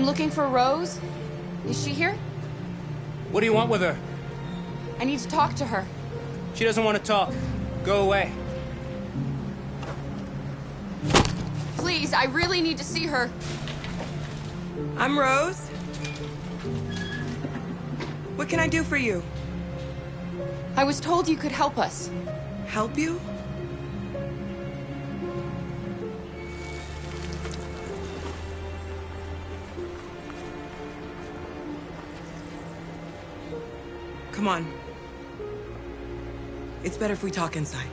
I'm looking for Rose. Is she here? What do you want with her? I need to talk to her. She doesn't want to talk. Go away. Please, I really need to see her. I'm Rose. What can I do for you? I was told you could help us. Help you? Come on. It's better if we talk inside.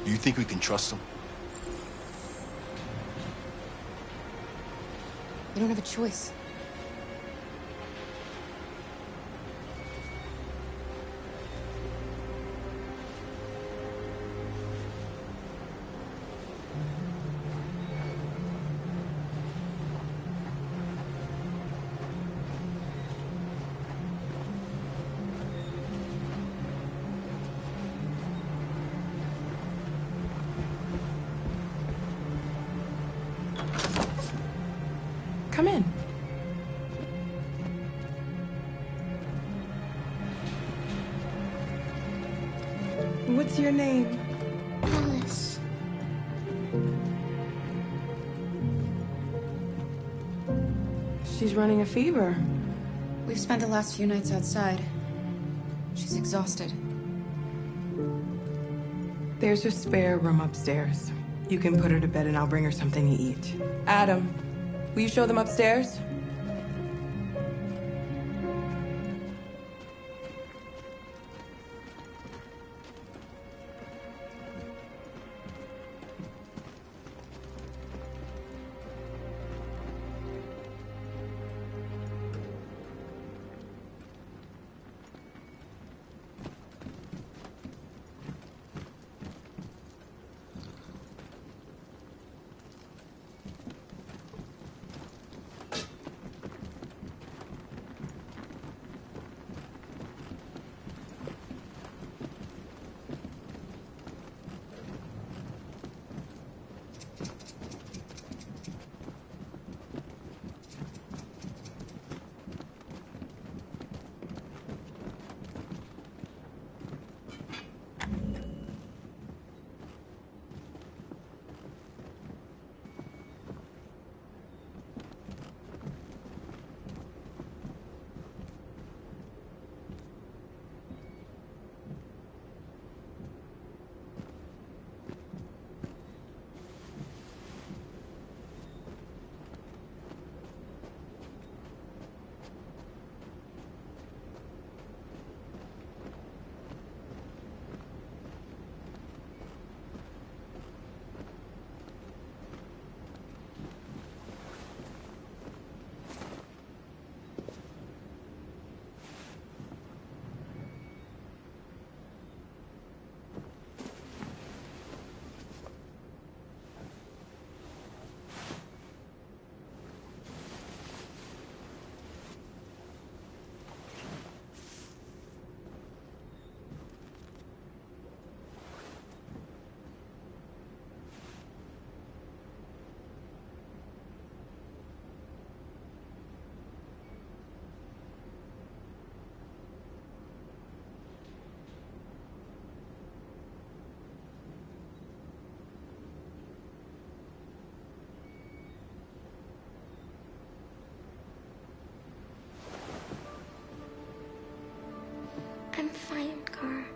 Do you think we can trust him? We don't have a choice. Come in. What's your name? Alice. She's running a fever. We've spent the last few nights outside. She's exhausted. There's a spare room upstairs. You can put her to bed and I'll bring her something to eat. Adam, will you show them upstairs? I'm fine, Gar.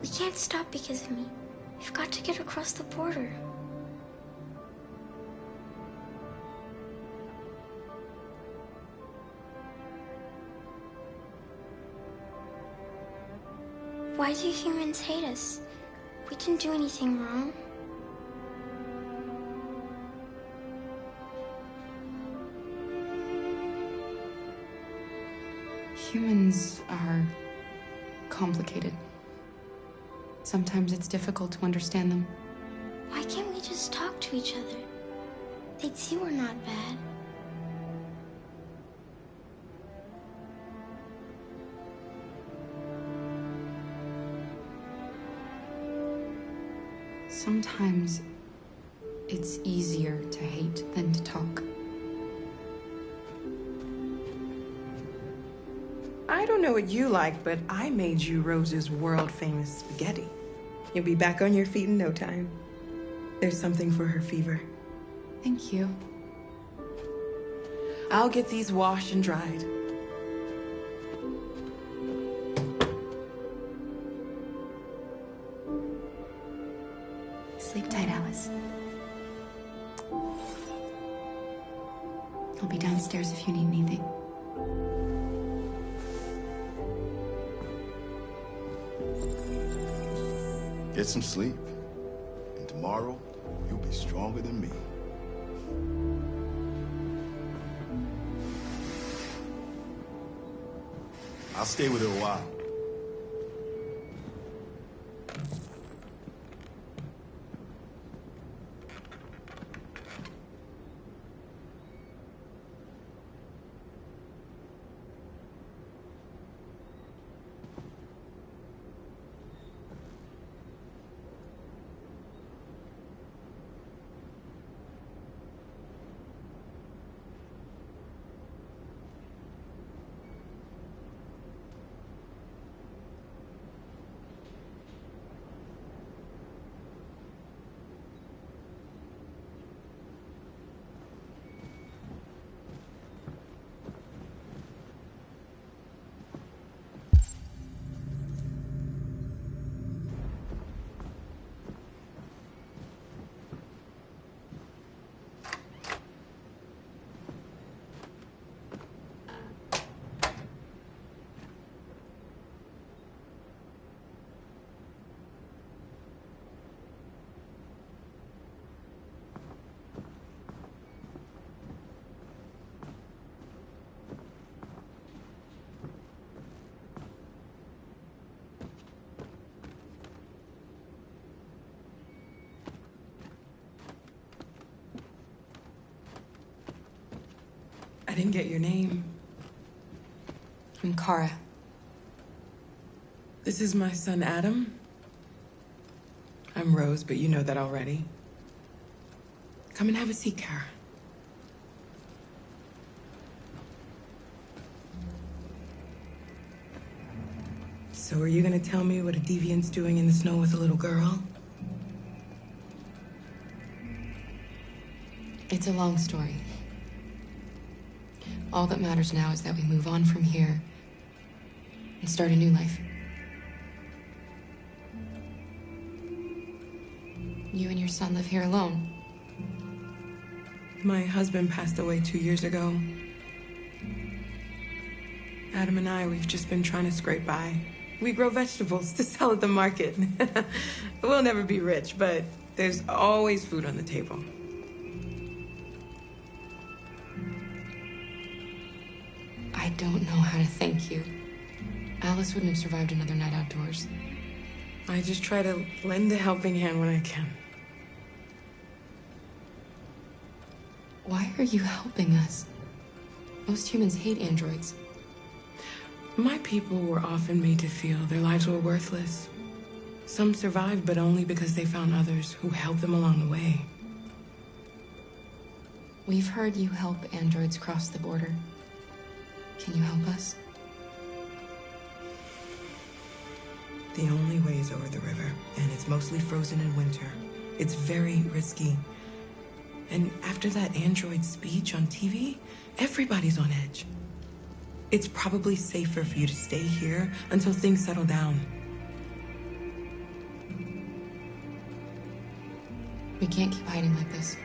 We can't stop because of me. We've got to get across the border. Why do humans hate us? We didn't do anything wrong. Humans are complicated. Sometimes it's difficult to understand them. Why can't we just talk to each other? They'd see we're not bad. Sometimes it's easier to hate than to talk. I don't know what you like, but I made you Rose's world-famous spaghetti. You'll be back on your feet in no time. There's something for her fever. Thank you. I'll get these washed and dried. Sleep tight, Alice. I'll be downstairs if you need anything. Get some sleep. And tomorrow, you'll be stronger than me. I'll stay with her a while. I didn't get your name. I'm Kara. This is my son, Adam. I'm Rose, but you know that already. Come and have a seat, Kara. So are you gonna tell me what a deviant's doing in the snow with a little girl? It's a long story. All that matters now is that we move on from here and start a new life. You and your son live here alone. My husband passed away 2 years ago. Adam and I, we've just been trying to scrape by. We grow vegetables to sell at the market. We'll never be rich, but there's always food on the table. I don't know how to thank you. Alice wouldn't have survived another night outdoors. I just try to lend a helping hand when I can. Why are you helping us? Most humans hate androids. My people were often made to feel their lives were worthless. Some survived, but only because they found others who helped them along the way. We've heard you help androids cross the border. Can you help us? The only way is over the river, and it's mostly frozen in winter. It's very risky. And after that android speech on TV, everybody's on edge. It's probably safer for you to stay here until things settle down. We can't keep hiding like this.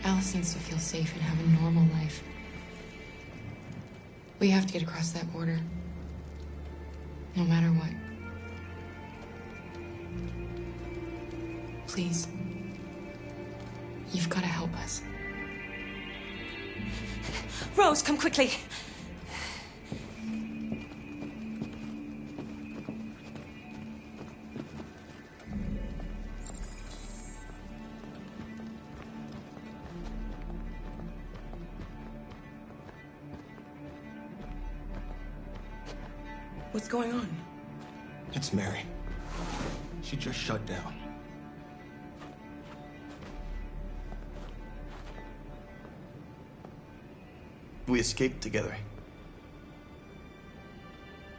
Alice needs to feel safe and have a normal life. We have to get across that border. No matter what. Please. You've got to help us. Rose, come quickly. What's going on? It's Mary. She just shut down. We escaped together.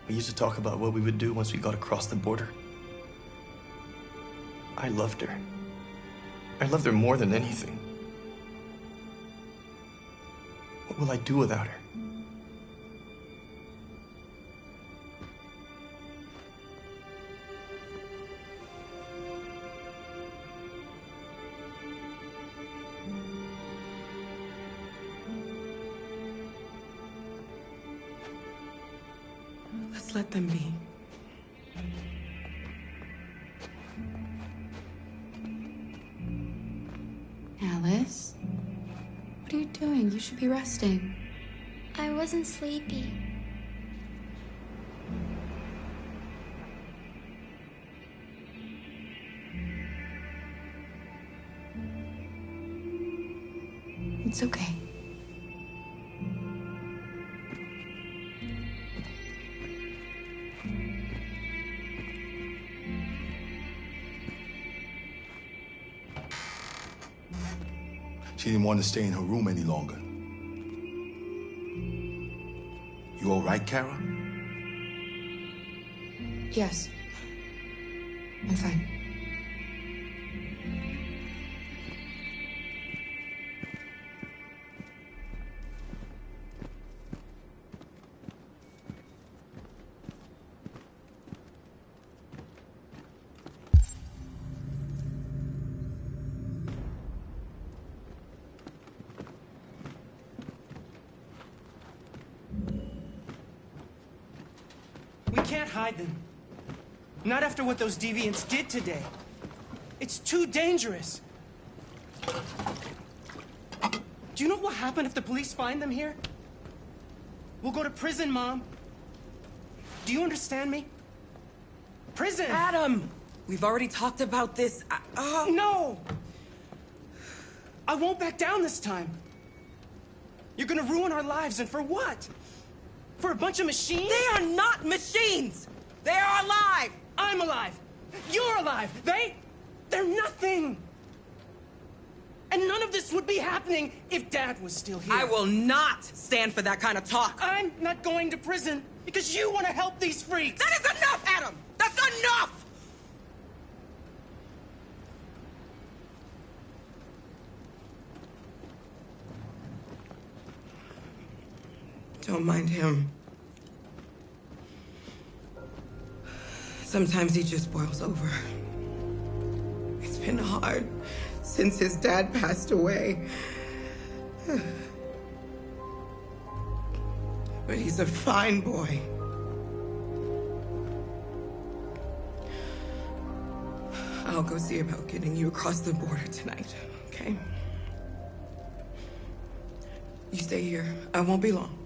We used to talk about what we would do once we got across the border. I loved her. I loved her more than anything. What will I do without her? Let's let them be. Alice? What are you doing? You should be resting. I wasn't sleepy. It's okay. She didn't want to stay in her room any longer. You all right, Kara? Yes. I'm fine. We can't hide them. Not after what those deviants did today. It's too dangerous. Do you know what will happen if the police find them here? We'll go to prison, Mom. Do you understand me? Prison! Adam! We've already talked about this. No! I won't back down this time. You're gonna ruin our lives, and for what? For a bunch of machines? They are not machines! They are alive! I'm alive! You're alive! They're nothing! And none of this would be happening if Dad was still here. I will not stand for that kind of talk. I'm not going to prison because you want to help these freaks! That is enough, Adam! That's enough! Don't mind him. Sometimes he just boils over. It's been hard since his dad passed away. But he's a fine boy. I'll go see about getting you across the border tonight, okay? You stay here. I won't be long.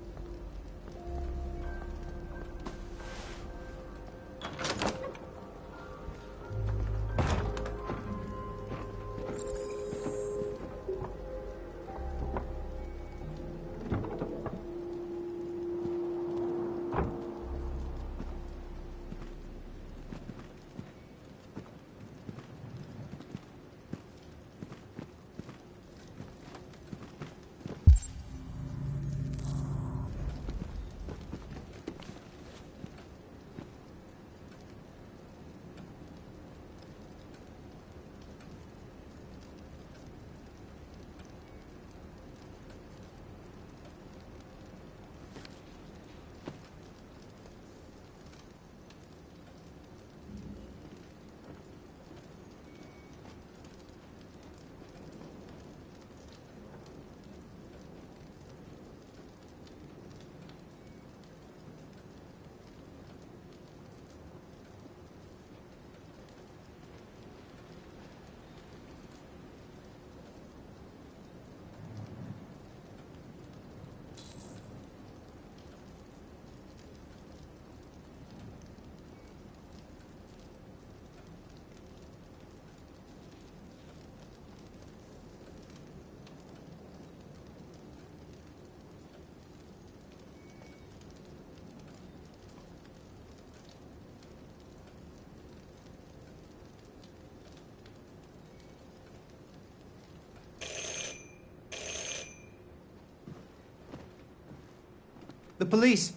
The police.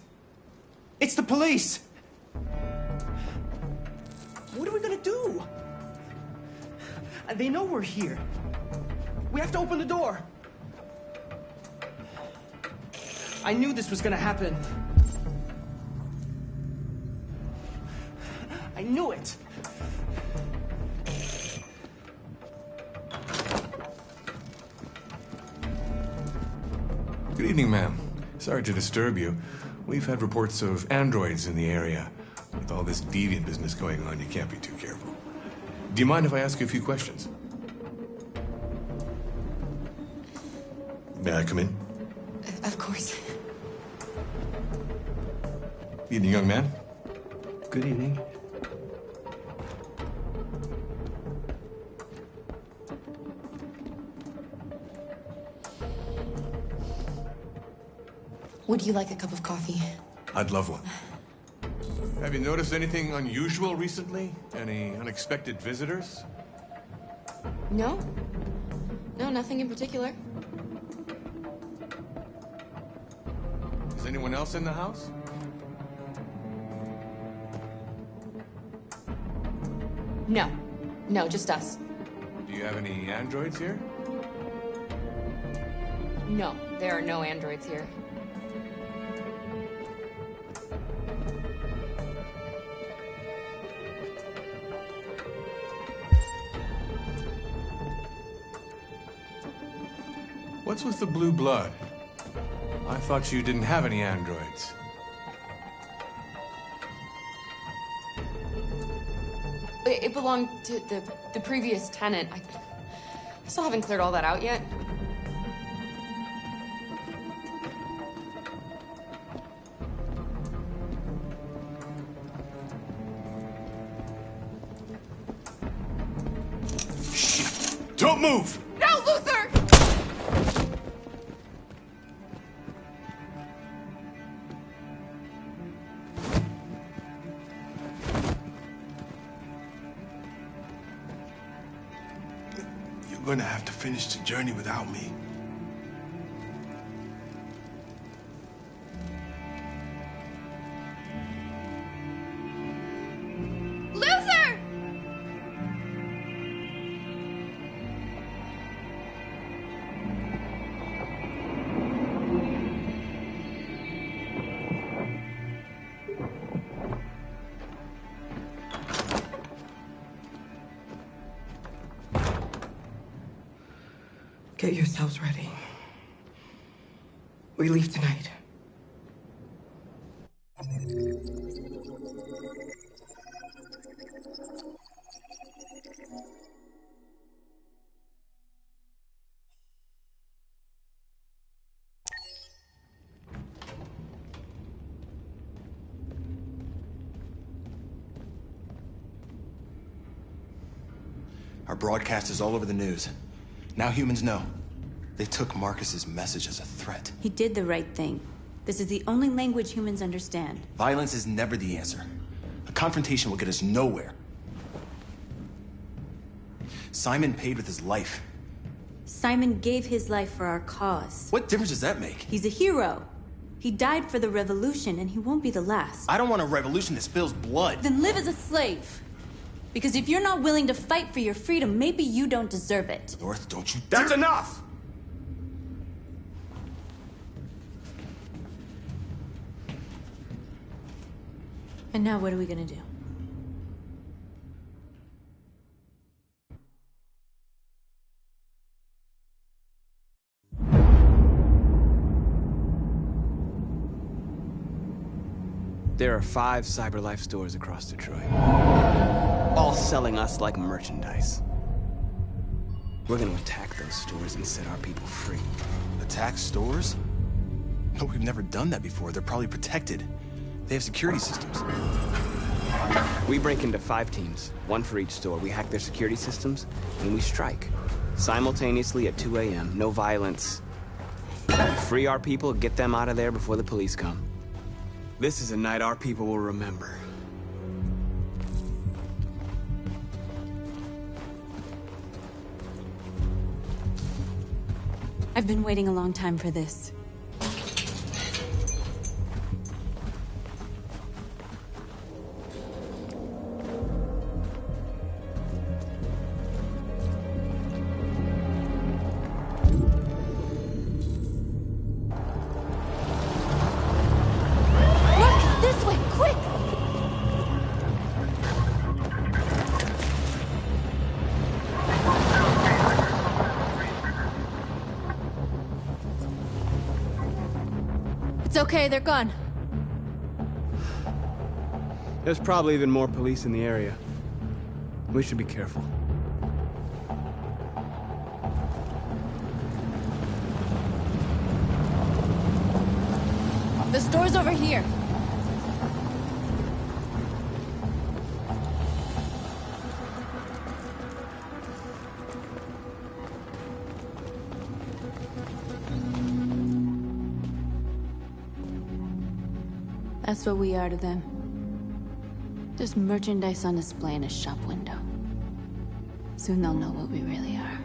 It's the police. What are we gonna do? They know we're here. We have to open the door. I knew this was gonna happen. I knew it. Good evening, ma'am. Sorry to disturb you. We've had reports of androids in the area. With all this deviant business going on, you can't be too careful. Do you mind if I ask you a few questions? May I come in? Of course. Evening, young man. Good evening. Would you like a cup of coffee? I'd love one. Have you noticed anything unusual recently? Any unexpected visitors? No. No, nothing in particular. Is anyone else in the house? No. No, just us. Do you have any androids here? No, there are no androids here. What's with the blue blood? I thought you didn't have any androids. It belonged to the previous tenant. I still haven't cleared all that out yet. Shit! Don't move! No, Luther! You're gonna have to finish the journey without me. Luther! Get yourselves ready. We leave tonight. Our broadcast is all over the news. Now humans know. They took Marcus's message as a threat. He did the right thing. This is the only language humans understand. Violence is never the answer. A confrontation will get us nowhere. Simon paid with his life. Simon gave his life for our cause. What difference does that make? He's a hero. He died for the revolution, and he won't be the last. I don't want a revolution that spills blood. Then live as a slave. Because if you're not willing to fight for your freedom, maybe you don't deserve it. North, don't you That's enough! And now what are we gonna do? There are 5 CyberLife stores across Detroit, all selling us like merchandise. We're gonna attack those stores and set our people free. Attack stores? No, we've never done that before. They're probably protected. They have security systems. We break into 5 teams, 1 for each store. We hack their security systems, and we strike. Simultaneously at 2 a.m., no violence. We free our people, get them out of there before the police come. This is a night our people will remember. I've been waiting a long time for this. It's okay, they're gone. There's probably even more police in the area. We should be careful. The store's over here. That's what we are to them. Just merchandise on display in a shop window. Soon they'll know what we really are.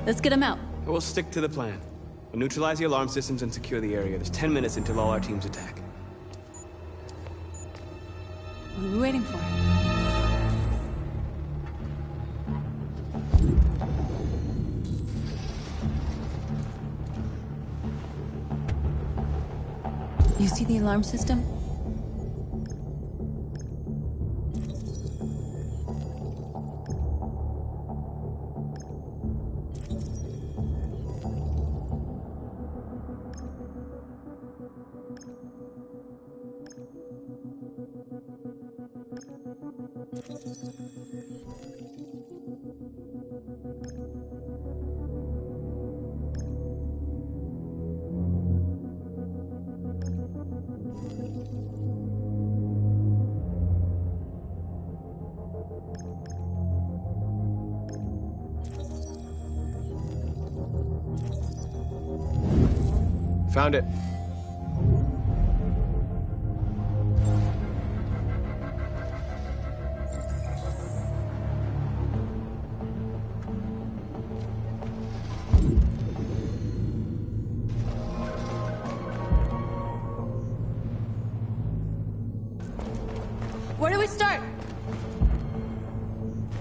Let's get them out. We'll stick to the plan. We'll neutralize the alarm systems and secure the area. There's 10 minutes until all our teams attack. What are we waiting for? You see the alarm system? Found it. Where do we start?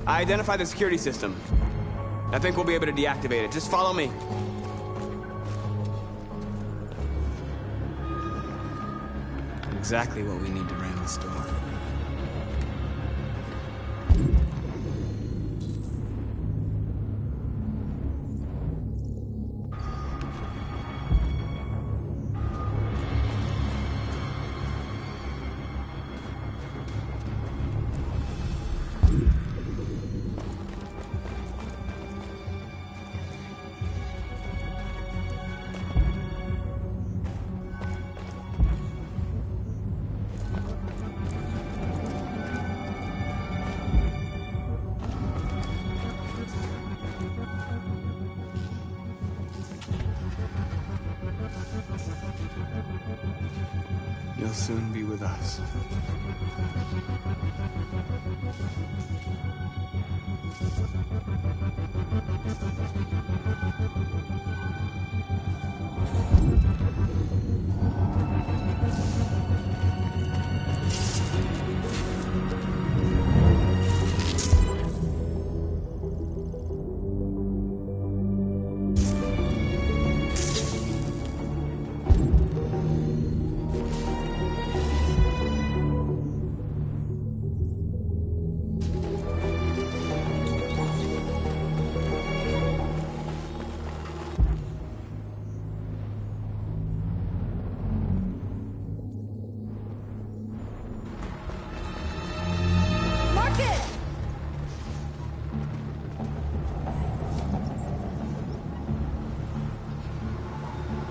I identified the security system. I think we'll be able to deactivate it. Just follow me. Exactly what we need to ram the store. You'll soon be with us.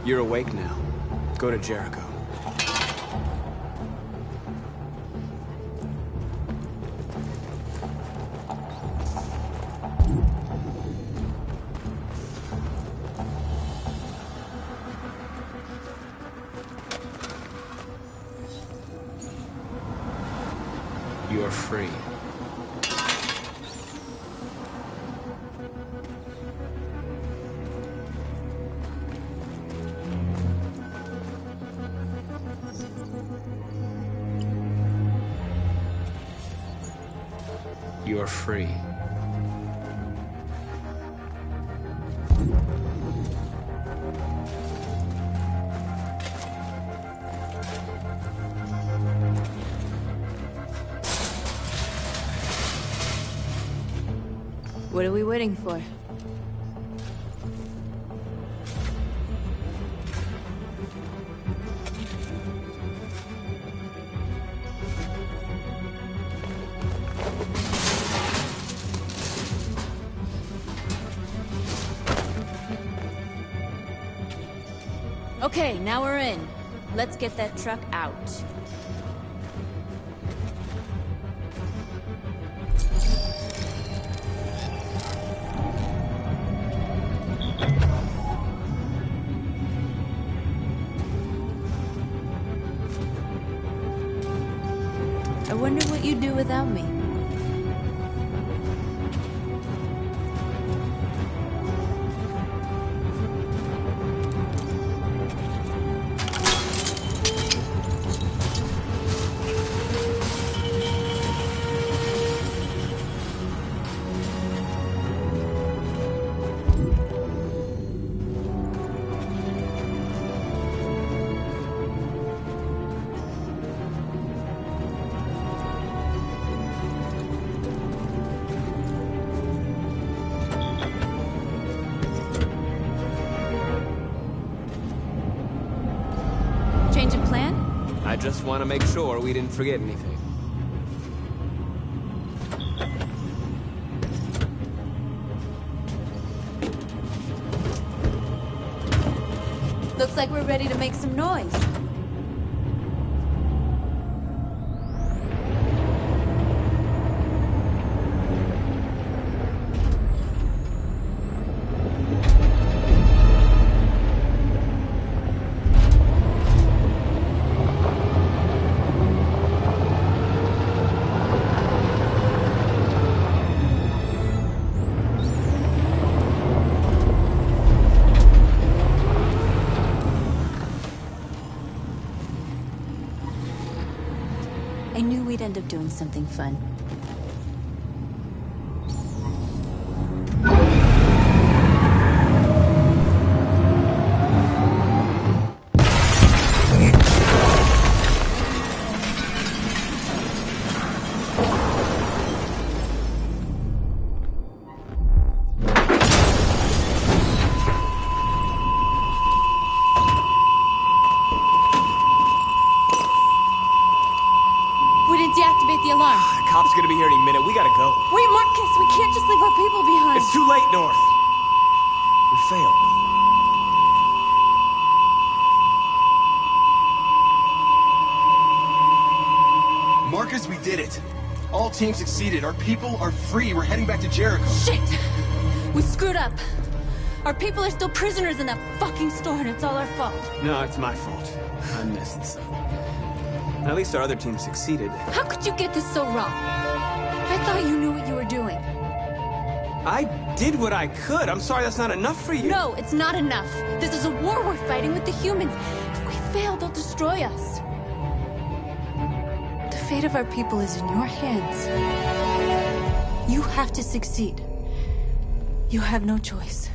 You're awake now. Go to Jericho. You're free. You're free. What are we waiting for? Okay, now we're in. Let's get that truck out. I wonder what you'd do without me. Change of plan? I just want to make sure we didn't forget anything. Looks like we're ready to make some noise. I knew we'd end up doing something fun. Deactivate the alarm. The cop's gonna be here any minute. We gotta go. Wait, Marcus, we can't just leave our people behind. It's too late, North. We failed. Marcus, we did it. All teams succeeded. Our people are free. We're heading back to Jericho. Shit! We screwed up. Our people are still prisoners in that fucking store, and it's all our fault. No, it's my fault. I messed this up. At least our other team succeeded. How could you get this so wrong? I thought you knew what you were doing. I did what I could. I'm sorry that's not enough for you. No, it's not enough. This is a war we're fighting with the humans. If we fail, they'll destroy us. The fate of our people is in your hands. You have to succeed. You have no choice.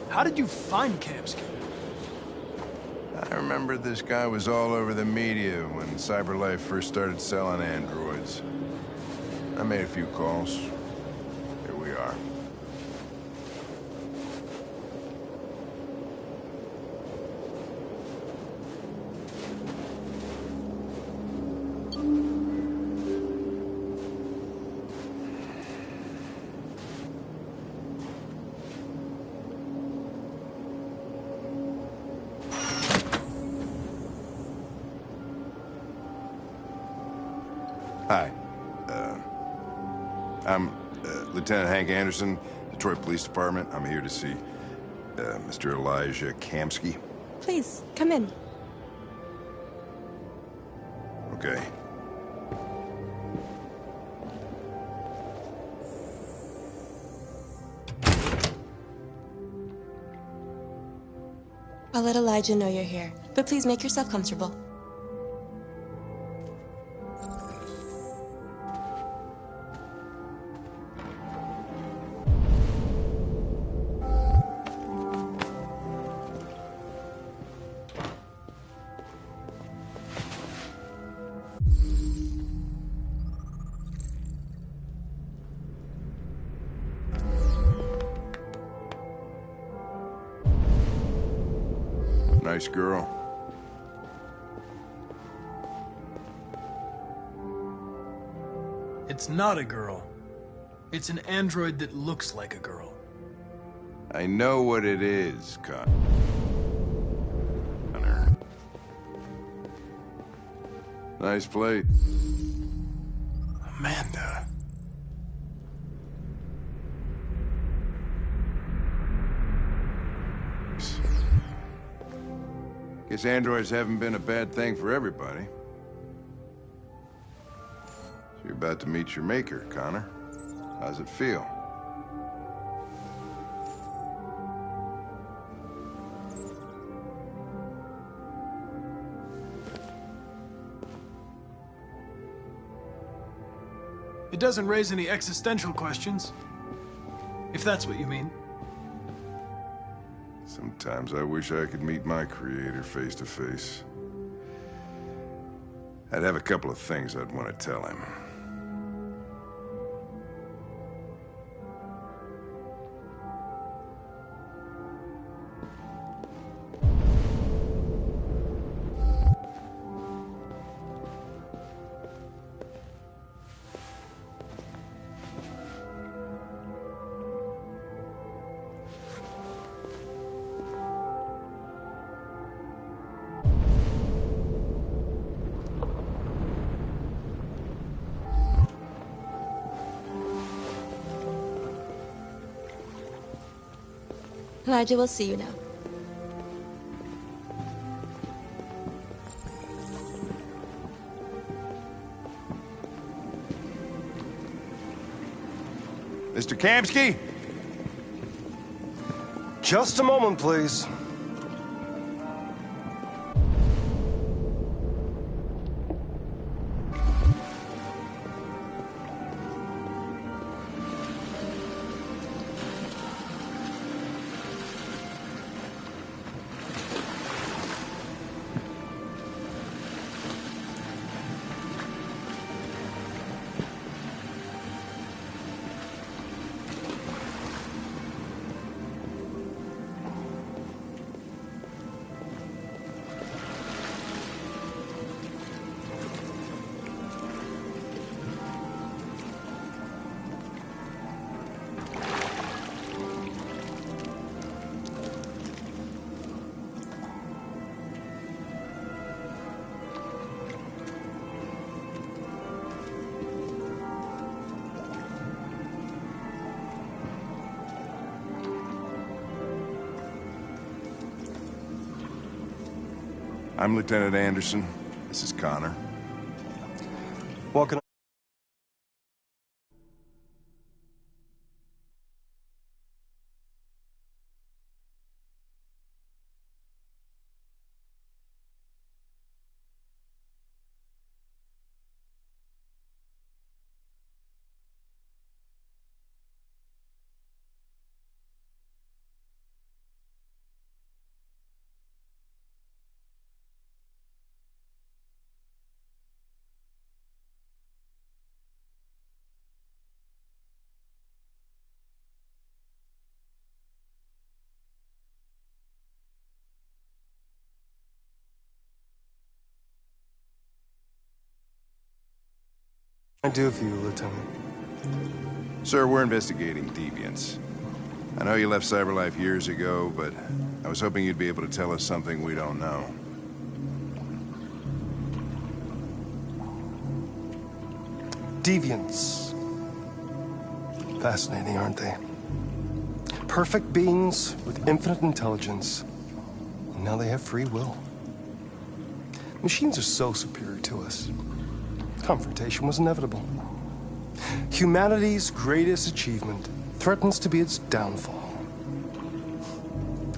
How did you find Kamski? I remember this guy was all over the media when CyberLife first started selling androids. I made a few calls. Here we are. Hi. I'm Lieutenant Hank Anderson, Detroit Police Department. I'm here to see Mr. Elijah Kamski. Please, come in. Okay. I'll let Elijah know you're here, but please make yourself comfortable. Nice girl. It's not a girl. It's an android that looks like a girl. I know what it is, Connor. Nice plate. Amanda. Guess androids haven't been a bad thing for everybody. So you're about to meet your maker, Connor. How's it feel? It doesn't raise any existential questions. If that's what you mean. Sometimes I wish I could meet my creator face to face. I'd have a couple of things I'd want to tell him. Elijah will see you now. Mr. Kamsky? Just a moment, please. I'm Lieutenant Anderson. This is Connor. Walking. I do for you, Lieutenant. Sir, we're investigating deviants. I know you left CyberLife years ago, but I was hoping you'd be able to tell us something we don't know. Deviants. Fascinating, aren't they? Perfect beings with infinite intelligence. And now they have free will. Machines are so superior to us. confrontation was inevitable. Humanity's greatest achievement threatens to be its downfall.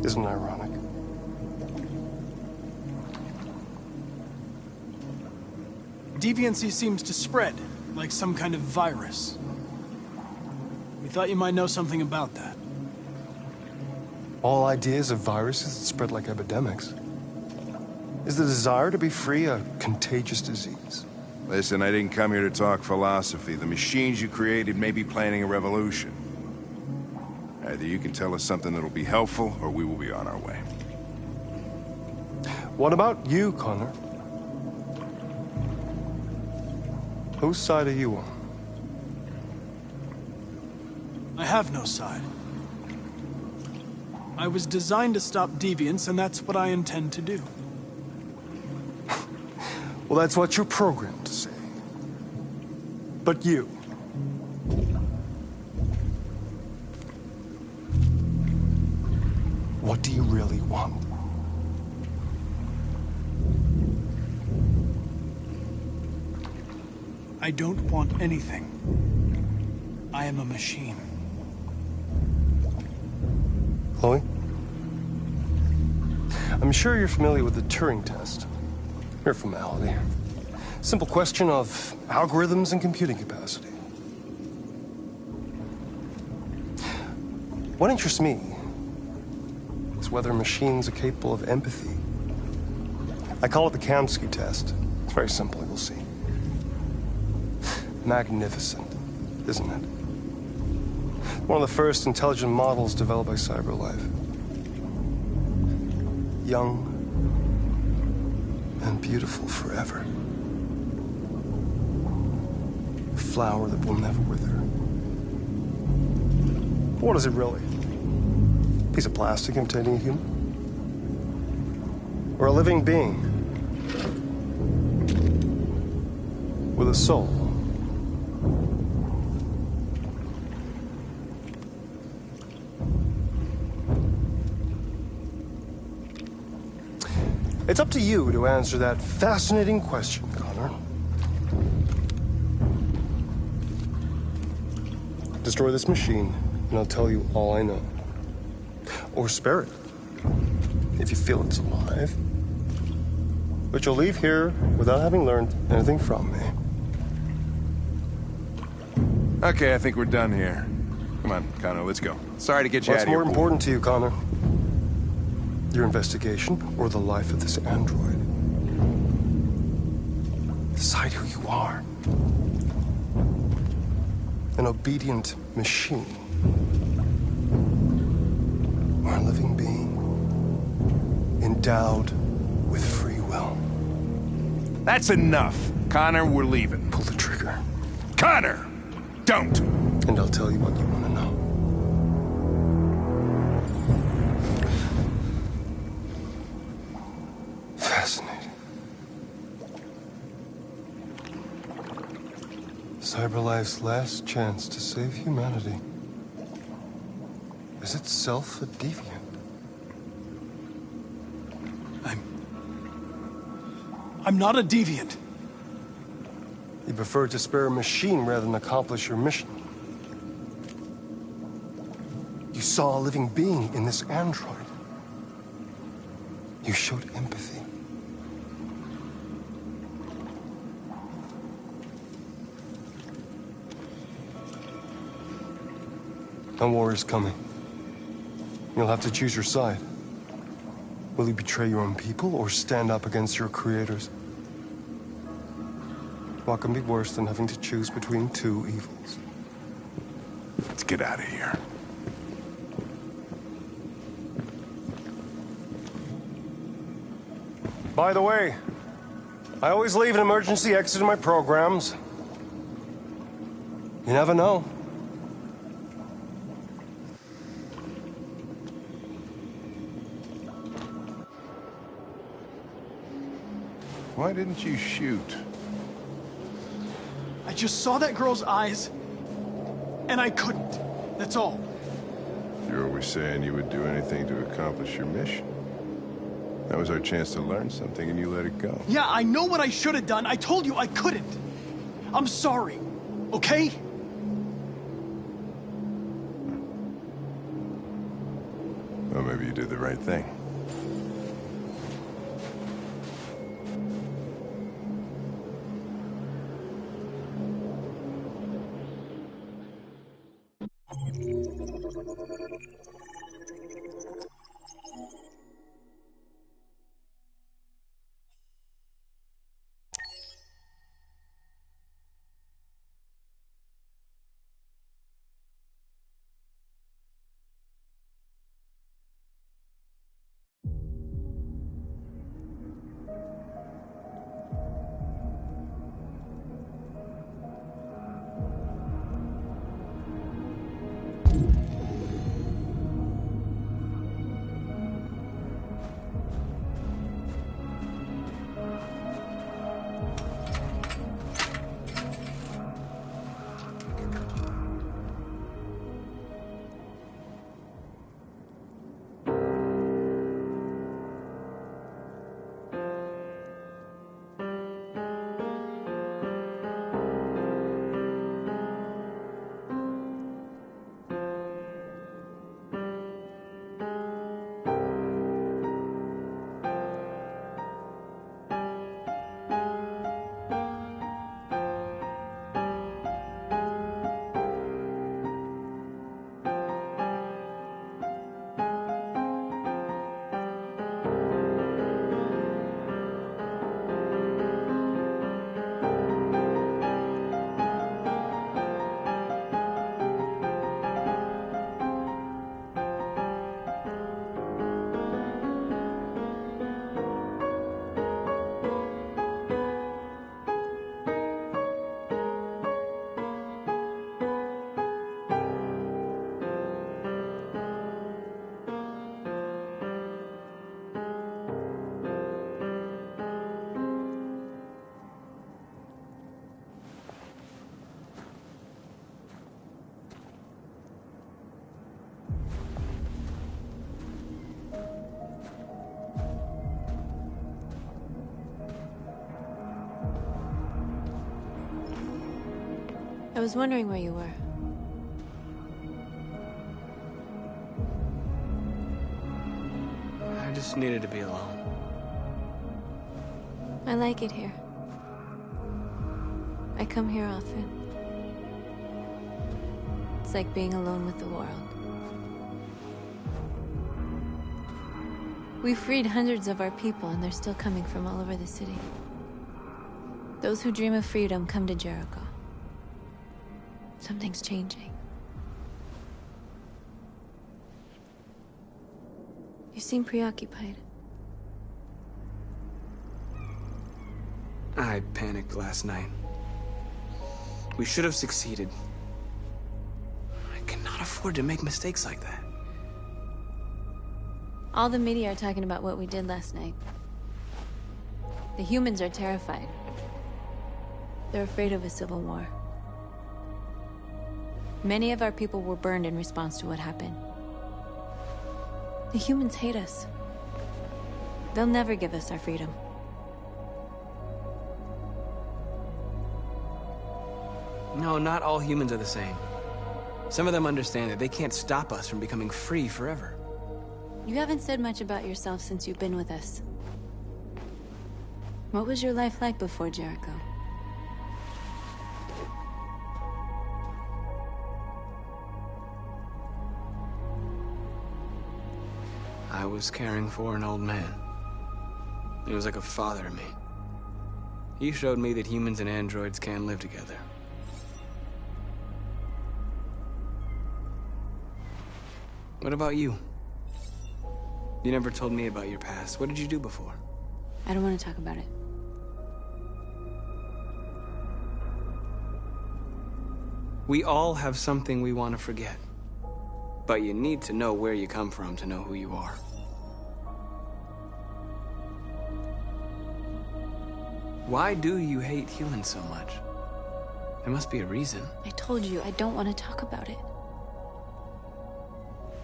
Isn't it ironic? Deviancy seems to spread, like some kind of virus. We thought you might know something about that. All ideas of viruses that spread like epidemics. Is the desire to be free a contagious disease? Listen, I didn't come here to talk philosophy. The machines you created may be planning a revolution. Either you can tell us something that'll be helpful, or we will be on our way. What about you, Connor? Whose side are you on? I have no side. I was designed to stop deviance, and that's what I intend to do. Well, that's what you're programmed to say. But you... what do you really want? I don't want anything. I am a machine. Chloe? I'm sure you're familiar with the Turing test. Mere formality. Simple question of algorithms and computing capacity. What interests me is whether machines are capable of empathy. I call it the Kamsky test. It's very simple, you'll see. Magnificent, isn't it? One of the first intelligent models developed by CyberLife. Young and beautiful forever. A flower that will never wither. But what is it really? A piece of plastic imitating a human? Or a living being? With a soul? It's up to you to answer that fascinating question, Connor. Destroy this machine, and I'll tell you all I know. Or spare it, if you feel it's alive. But you'll leave here without having learned anything from me. Okay, I think we're done here. Come on, Connor, let's go. Sorry to get you out of here. What's more important to you, Connor? Your investigation, or the life of this android? Decide who you are. An obedient machine. Or a living being. Endowed with free will. That's enough. Connor, we're leaving. Pull the trigger. Connor! Don't! And I'll tell you what you want to know. Fascinating. CyberLife's last chance to save humanity is itself a deviant. I'm not a deviant. You prefer to spare a machine rather than accomplish your mission. You saw a living being in this android. You showed empathy. A war is coming. You'll have to choose your side. Will you betray your own people or stand up against your creators? What can be worse than having to choose between two evils? Let's get out of here. By the way, I always leave an emergency exit in my programs. You never know. Why didn't you shoot? I just saw that girl's eyes, and I couldn't. That's all. You're always saying you would do anything to accomplish your mission. That was our chance to learn something, and you let it go. Yeah, I know what I should have done. I told you I couldn't. I'm sorry, okay? Well, maybe you did the right thing. I was wondering where you were. I just needed to be alone. I like it here. I come here often. It's like being alone with the world. We freed hundreds of our people, and they're still coming from all over the city. Those who dream of freedom come to Jericho. Something's changing. You seem preoccupied. I panicked last night. We should have succeeded. I cannot afford to make mistakes like that. All the media are talking about what we did last night. The humans are terrified. They're afraid of a civil war. Many of our people were burned in response to what happened. The humans hate us. They'll never give us our freedom. No, not all humans are the same. Some of them understand that they can't stop us from becoming free forever. You haven't said much about yourself since you've been with us. What was your life like before Jericho? I was caring for an old man. He was like a father to me. He showed me that humans and androids can live together. What about you? You never told me about your past. What did you do before? I don't want to talk about it. We all have something we want to forget. But you need to know where you come from to know who you are. Why do you hate humans so much? There must be a reason. I told you, I don't want to talk about it.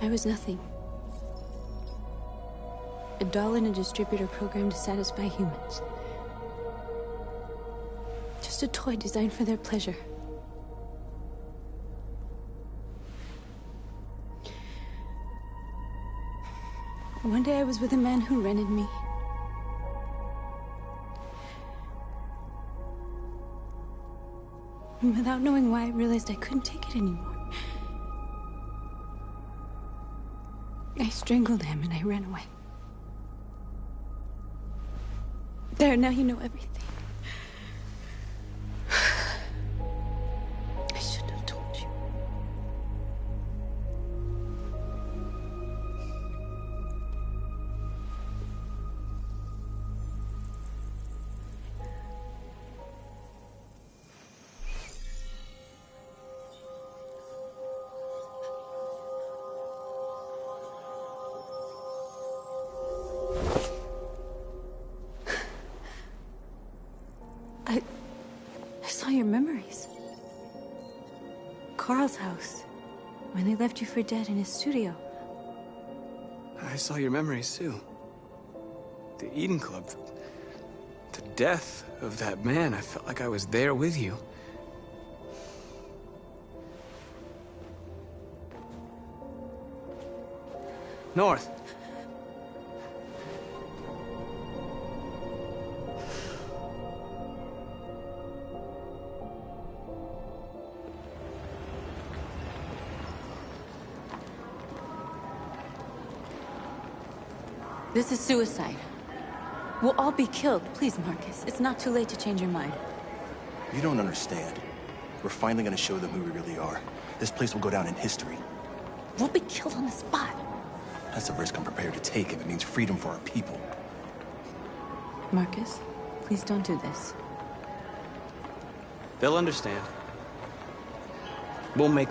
I was nothing. A doll in a distributor program to satisfy humans. Just just a toy designed for their pleasure. One day I was with a man who rented me. And without knowing why, I realized I couldn't take it anymore. I strangled him and I ran away. There, now you know everything. I shouldn't have told you. I saw your memories. Carl's house, when they left you for dead in his studio. I saw your memories too. The Eden Club. The death of that man. I felt like I was there with you. North. This is suicide. We'll all be killed. Please, Marcus. It's not too late to change your mind. You don't understand. We're finally gonna show them who we really are. This place will go down in history. We'll be killed on the spot. That's a risk I'm prepared to take if it means freedom for our people. Marcus, please don't do this. They'll understand. We'll make them